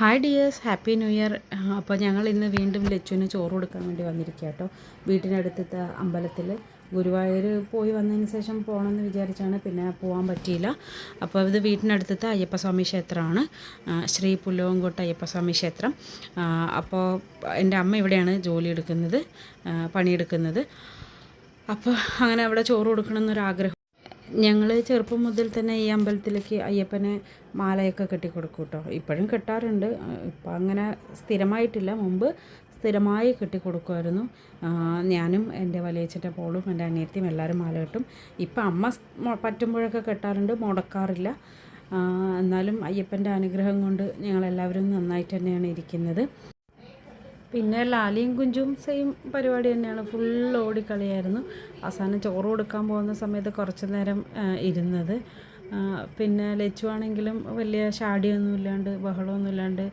Hi dears, happy new year. അപ്പോൾ ഞങ്ങൾ ഇന്ന് വീണ്ടും ലച്ചുവിന് ചോറ് കൊടുക്കാൻ വേണ്ടി വന്നിരിക്കുക കേട്ടോ. വീട്ടിനടുത്തത്തെ അമ്പലത്തിൽ ഗുരുവായൂർ പോയി വന്നതിന് ശേഷം പോകണമെന്ന് വിചാരിച്ചാണ്, പിന്നെ പോകാൻ പറ്റിയില്ല. അപ്പോൾ ഇത് വീട്ടിനടുത്തത്തെ അയ്യപ്പസ്വാമി ക്ഷേത്രമാണ്, ശ്രീ പുല്ലവങ്കോട്ട അയ്യപ്പസ്വാമി ക്ഷേത്രം. അപ്പോൾ എൻ്റെ അമ്മ ഇവിടെയാണ് ജോലി എടുക്കുന്നത്, പണിയെടുക്കുന്നത്. അപ്പോൾ അങ്ങനെ അവിടെ ചോറ് കൊടുക്കണമെന്നൊരാഗ്രഹം. ഞങ്ങൾ ചെറുപ്പം മുതൽ തന്നെ ഈ അമ്പലത്തിലേക്ക് അയ്യപ്പനെ മാലയൊക്കെ കെട്ടിക്കൊടുക്കും കേട്ടോ. ഇപ്പോഴും കെട്ടാറുണ്ട്, ഇപ്പം അങ്ങനെ സ്ഥിരമായിട്ടില്ല. മുമ്പ് സ്ഥിരമായി കെട്ടിക്കൊടുക്കുമായിരുന്നു. ഞാനും എൻ്റെ വലിയച്ഛൻ്റെ പോളും എൻ്റെ അനിയത്തിയും എല്ലാവരും മാല കെട്ടും. ഇപ്പം അമ്മ പറ്റുമ്പോഴൊക്കെ കെട്ടാറുണ്ട്, മുടക്കാറില്ല. എന്നാലും അയ്യപ്പൻ്റെ അനുഗ്രഹം കൊണ്ട് ഞങ്ങളെല്ലാവരും നന്നായിട്ട് തന്നെയാണ് ഇരിക്കുന്നത്. പിന്നെ ലാലിയും കുഞ്ചും സെയിം പരിപാടി തന്നെയാണ്, ഫുൾ ഓടിക്കളിയായിരുന്നു. അവസാനം ചോറ് കൊടുക്കാൻ പോകുന്ന സമയത്ത് കുറച്ച് നേരം ഇരുന്നത്. പിന്നെ ലച്ചു ആണെങ്കിലും വലിയ ഷാടിയൊന്നും ഇല്ലാണ്ട് ബഹളമൊന്നും ഇല്ലാണ്ട്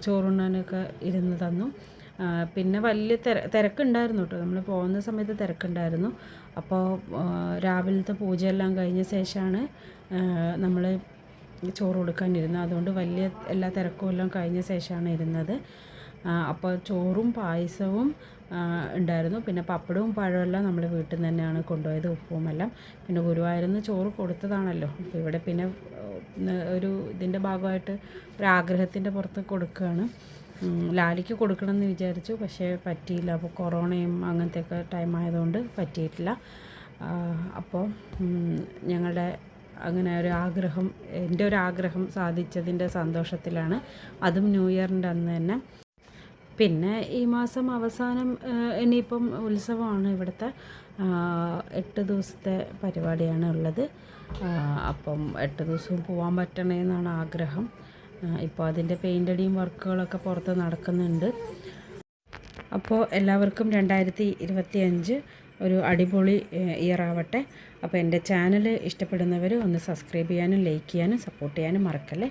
ചോറുണ്ണാനൊക്കെ ഇരുന്ന് തന്നു. പിന്നെ വലിയ തിരക്കുണ്ടായിരുന്നു കേട്ടോ, നമ്മൾ പോകുന്ന സമയത്ത് തിരക്കുണ്ടായിരുന്നു. അപ്പോൾ രാവിലത്തെ പൂജയെല്ലാം കഴിഞ്ഞ ശേഷമാണ് നമ്മൾ ചോറ് കൊടുക്കാനിരുന്നത്. അതുകൊണ്ട് വലിയ എല്ലാ തിരക്കും എല്ലാം കഴിഞ്ഞ ശേഷമാണ് ഇരുന്നത്. അപ്പോൾ ചോറും പായസവും ഉണ്ടായിരുന്നു. പിന്നെ പപ്പടവും പഴമെല്ലാം നമ്മൾ വീട്ടിൽ നിന്ന് തന്നെയാണ് കൊണ്ടുപോയത്, ഉപ്പുമെല്ലാം. പിന്നെ ഗുരുവായൂരിന്ന് ചോറ് കൊടുത്തതാണല്ലോ, അപ്പോൾ ഇവിടെ പിന്നെ ഒരു ഇതിൻ്റെ ഭാഗമായിട്ട് ഒരാഗ്രഹത്തിൻ്റെ പുറത്ത് കൊടുക്കുകയാണ്. ലാലിക്ക് കൊടുക്കണമെന്ന് വിചാരിച്ചു, പക്ഷേ പറ്റിയില്ല. അപ്പോൾ കൊറോണയും അങ്ങനത്തെയൊക്കെ ടൈം ആയതുകൊണ്ട് പറ്റിയിട്ടില്ല. അപ്പോൾ ഞങ്ങളുടെ അങ്ങനെ ഒരു ആഗ്രഹം, എൻ്റെ ഒരു ആഗ്രഹം സാധിച്ചതിൻ്റെ സന്തോഷത്തിലാണ്. അതും ന്യൂ ഇയറിൻ്റെ അന്ന് തന്നെ. പിന്നെ ഈ മാസം അവസാനം ഇനിയിപ്പം ഉത്സവമാണ് ഇവിടുത്തെ, 8 ദിവസത്തെ പരിപാടിയാണ് ഉള്ളത്. അപ്പം 8 ദിവസവും പോകാൻ പറ്റണമെന്നാണ് ആഗ്രഹം. ഇപ്പോൾ അതിൻ്റെ പെയിൻ്റടിയും വർക്കുകളൊക്കെ പുറത്ത് നടക്കുന്നുണ്ട്. അപ്പോൾ എല്ലാവർക്കും 2025 ഒരു അടിപൊളി ഇയർ ആവട്ടെ. അപ്പോൾ എൻ്റെ ചാനൽ ഇഷ്ടപ്പെടുന്നവർ ഒന്ന് സബ്സ്ക്രൈബ് ചെയ്യാനും ലൈക്ക് ചെയ്യാനും സപ്പോർട്ട് ചെയ്യാനും മറക്കല്ലേ.